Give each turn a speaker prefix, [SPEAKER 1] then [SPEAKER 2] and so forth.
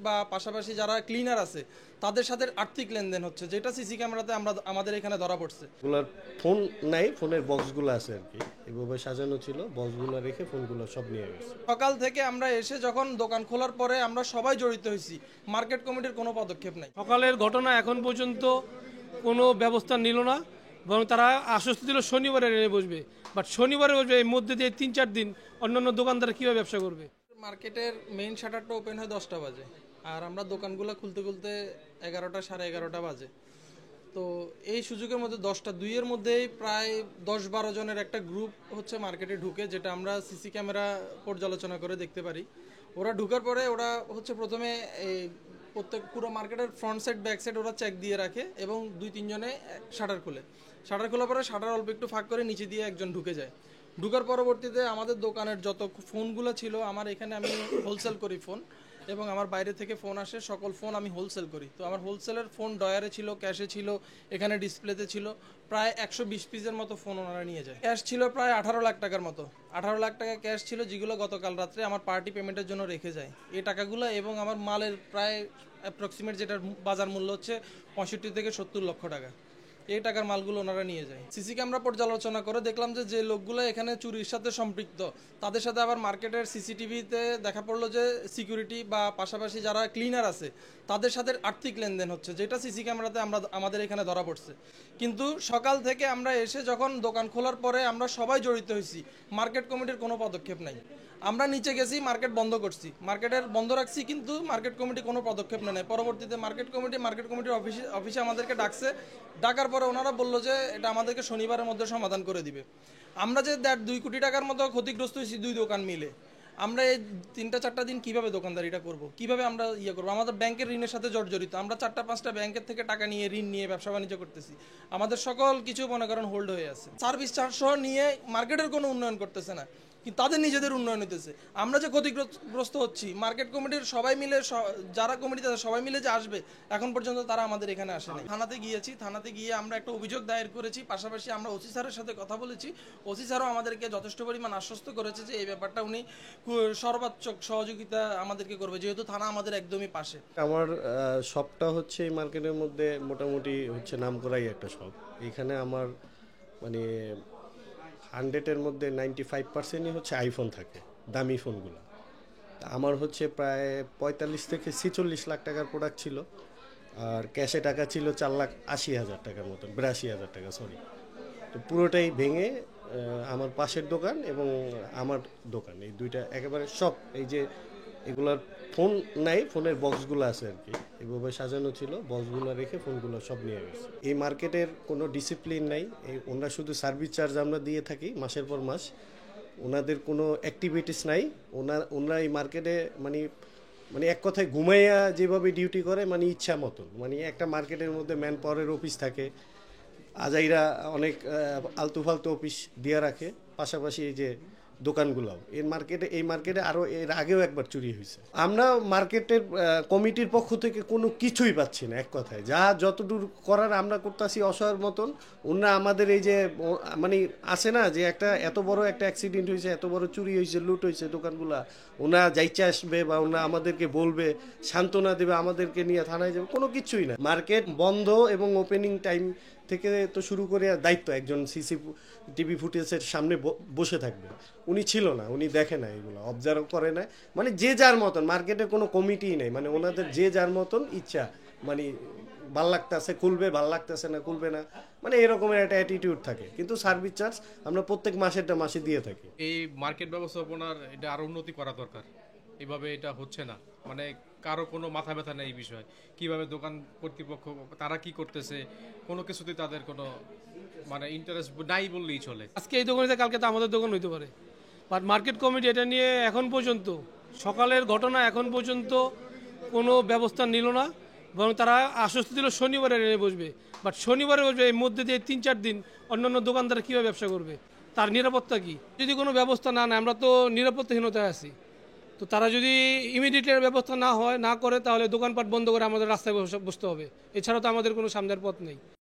[SPEAKER 1] বা পাশাপাশি যারা ক্লিনার আছে তাদের সাথে আর্থিক লেনদেন হচ্ছে, যেটা সিসি ক্যামেরাতে আমাদের এখানে ধরা পড়ছে।
[SPEAKER 2] এগুলার ফোন নাই, ফোনের বক্সগুলো আছে আর কি, এভাবে সাজানো ছিল, বক্সগুলো রেখে ফোনগুলো সব নিয়ে গেছে।
[SPEAKER 1] সকাল থেকে আমরা এসে যখন দোকান খোলার পরে আমরা সবাই জড়িত হয়েছি, মার্কেট কমিটির কোনো পদক্ষেপ নাই।
[SPEAKER 3] সকালের ঘটনা এখন পর্যন্ত কোনো ব্যবস্থা নিল না, বরং তারা আশ্বস্ত দিল শনিবারে এনে বসবে। বাট শনিবারে বসবে, এর মধ্যে দিয়ে 3-4 দিন অন্যান্য দোকানদার কীভাবে ব্যবসা করবে?
[SPEAKER 1] মার্কেটের মেইন শাটারটা ওপেন হয় 10টা বাজে, আর আমরা দোকানগুলো খুলতে খুলতে 11টা, 11:30 বাজে। তো এই সুযোগের মধ্যে 10টা-2-এর মধ্যেই প্রায় 10-12 জনের একটা গ্রুপ হচ্ছে মার্কেটে ঢুকে, যেটা আমরা সিসি ক্যামেরা পর্যালোচনা করে দেখতে পারি। ওরা ঢুকার পরে ওরা হচ্ছে প্রথমে এই প্রত্যেক পুরো মার্কেটের ফ্রন্ট সাইড ব্যাক সাইড ওরা চেক দিয়ে রাখে এবং 2-3 জনে শাটার খোলে। শাটার খোলার পরে শাটার অল্প একটু ফাঁক করে নিচে দিয়ে একজন ঢুকে যায়। ঢুকার পরবর্তীতে আমাদের দোকানের যত ফোনগুলো ছিল, আমার এখানে আমি হোলসেল করি ফোন, এবং আমার বাইরে থেকে ফোন আসে, সকল ফোন আমি হোলসেল করি। তো আমার হোলসেলের ফোন ডয়ারে ছিল, ক্যাশে ছিল, এখানে ডিসপ্লেতে ছিল। প্রায় 120 পিসের মতো ফোন ওনারা নিয়ে যায়। ক্যাশ ছিল প্রায় 18 লাখ টাকার মতো। 18 লাখ টাকা ক্যাশ ছিল, যেগুলো গতকাল রাত্রে আমার পার্টি পেমেন্টের জন্য রেখে যায়। এই টাকাগুলো এবং আমার মালের প্রায় অ্যাপ্রক্সিমেট যেটার বাজার মূল্য হচ্ছে 65 থেকে 70 লক্ষ টাকা, এই টাকার মালগুলো ওনারা নিয়ে যায়। সিসি ক্যামেরা পর্যালোচনা করে দেখলাম যে লোকগুলো এখানে চুরির সাথে সম্পৃক্ত, তাদের সাথে আবার মার্কেটের সিসিটিভিতে দেখা পড়লো যে সিকিউরিটি বা পাশাপাশি যারা ক্লিনার আছে তাদের সাথে আর্থিক লেনদেন হচ্ছে, যেটা সিসি ক্যামেরাতে আমাদের এখানে ধরা পড়ছে। কিন্তু সকাল থেকে আমরা এসে যখন দোকান খোলার পরে আমরা সবাই জড়িত হয়েছি, মার্কেট কমিটির কোনো পদক্ষেপ নাই। আমরা নিচে গেছি, মার্কেট বন্ধ করছি, মার্কেটের বন্ধ রাখছি, কিন্তু মার্কেট কমিটি কোনো পদক্ষেপ নেয়। পরবর্তীতে মার্কেট কমিটির অফিসে আমাদেরকে ডাকছে। ডাকার পরে ওনারা বললো যে এটা আমাদেরকে শনিবারের মধ্যে সমাধান করে দিবে। আমরা যে 2 কোটি টাকার মতো ক্ষতিগ্রস্ত হয়েছি 2 দোকান মিলে, আমরা এই 3-4টা দিন কিভাবে দোকানদারিটা করব, কিভাবে আমরা করবো? আমাদের ব্যাংকের ঋণের সাথে জর্জরিত, আমরা 4-5টা ব্যাংকের থেকে টাকা নিয়ে ঋণ নিয়ে ব্যবসা বাণিজ্য করতেছি। আমাদের সকল কিছু মনে করেন হোল্ড হয়ে আছে। সার্ভিস চার্জ সহ নিয়ে মার্কেটের কোনো উন্নয়ন করতেছে না, কিন্তু তাদের নিজেদের উন্নয়ন হইতেছে। আমরা যে ক্ষতিগ্রস্ত হচ্ছি, মার্কেট কমিটির সবাই মিলে, যারা কমিটিতে সবাই মিলে যে আসবে, এখন পর্যন্ত তারা আমাদের এখানে আসে নাই। থানাতে গিয়েছি, থানাতে গিয়ে আমরা একটা অভিযোগ দায়ের করেছি। পাশাপাশি আমরা ওসি স্যারের সাথে কথা বলেছি। ওসি স্যারও আমাদেরকে যথেষ্ট পরিমাণ আশ্বস্ত করেছে যে এই ব্যাপারটা উনি সর্বাত্মক সহযোগিতা আমাদেরকে করবে, যেহেতু থানা আমাদের একদমই পাশে।
[SPEAKER 2] আমার শপটা হচ্ছে এই মার্কেটের মধ্যে মোটামুটি হচ্ছে নামকরাই একটা শপ। এখানে আমার মানে 100-এর মধ্যে 95%ই হচ্ছে আইফোন থাকে, দামি ফোনগুলো। আমার হচ্ছে প্রায় 45 থেকে 46 লাখ টাকার প্রোডাক্ট ছিল, আর ক্যাশে টাকা ছিল 4,80,000 টাকার মতন, 82,000 টাকা, সরি। তো পুরোটাই ভেঙে আমার পাশের দোকান এবং আমার দোকান, এই দুইটা একেবারে সব, এই যে এগুলার ফোন নাই, ফোনের বক্সগুলো আছে আর কি, এভাবে সাজানো ছিল, বক্সগুলো রেখে ফোনগুলো সব নিয়ে গেছে। এই মার্কেটের কোনো ডিসিপ্লিন নাই, ওনারা শুধু সার্ভিস চার্জ আমরা দিয়ে থাকি মাসের পর মাস, ওনাদের কোনো অ্যাক্টিভিটিস নাই। ওনারা এই মার্কেটে মানে মানে এক কথায় ঘুমাইয়া যেভাবে ডিউটি করে, মানে ইচ্ছা মতন, মানে একটা মার্কেটের মধ্যে ম্যান পাওয়ারের অফিস থাকে, আজাইরা অনেক আলতু ফালতু অফিস দিয়ে রাখে, পাশাপাশি এই যে দোকানগুলোও এই মার্কেটে আরও এর আগেও একবার চুরি হয়েছে। আমরা মার্কেটের কমিটির পক্ষ থেকে কোনো কিছুই পাচ্ছি না, এক কথায় যা যতদূর করার আমরা করতেছি অসহায়ের মতন। ওনারা আমাদের এই যে মানে আসে না যে একটা এত বড় একটা অ্যাক্সিডেন্ট হয়েছে, এত বড় চুরি হয়েছে, লুট হয়েছে দোকানগুলা, ওনারা যাইতে আসবে বা ওনারা আমাদেরকে বলবে, সান্ত্বনা দেবে, আমাদেরকে নিয়ে থানায় যাবে, কোনো কিছুই না। মার্কেট বন্ধ এবং ওপেনিং টাইম থেকে তো শুরু করে দায়িত্ব একজন টিভি ফুটেজের সামনে বসে থাকবে, উনি ছিল না, উনি দেখে না, এগুলো অবজার্ভ করে না, মানে যে যার মতন, মার্কেটে কোনো কমিটিই নেই, মানে ওনাদের যে যার মতন ইচ্ছা, মানে ভাল লাগতেছে খুলবে, ভাল লাগতেছে না খুলবে না, মানে এরকমের একটা অ্যাটিটিউড থাকে। কিন্তু সার্ভিস চার্জ আমরা প্রত্যেক মাসে দিয়ে থাকি।
[SPEAKER 4] এই মার্কেট ব্যবস্থাপনার এটা আরো উন্নতি করা দরকার। এভাবে এটা হচ্ছে না, মানে কারো কোনো মাথা ব্যথা নেই এই বিষয়, কিভাবে দোকান কর্তৃপক্ষ তারা কি করতেছে, কোনো কিছুতেই তাদের কোনো মানে ইন্টারেস্ট নাই বললেই চলে।
[SPEAKER 3] আজকে এই দোকানে কালকে তো আমাদের দোকান হইতে পারে, বাট মার্কেট কমিটি এটা নিয়ে এখন পর্যন্ত, সকালের ঘটনা এখন পর্যন্ত কোনো ব্যবস্থা নিল না, বরং তারা আশ্বস্ত দিল শনিবারে এনে বসবে। বাট শনিবারে বসবে, এর মধ্যে দিয়ে 3-4 দিন অন্যান্য দোকানদার কীভাবে ব্যবসা করবে? তার নিরাপত্তা কি? যদি কোনো ব্যবস্থা না নেয়, আমরা তো নিরাপত্তাহীনতায় আছি। তো তারা যদি ইমিডিয়েটলি ব্যবস্থা না করে, তাহলে দোকানপাট বন্ধ করে আমাদের রাস্তায় বসতে হবে, এছাড়া তো আমাদের কোনো সামনের পথ নেই।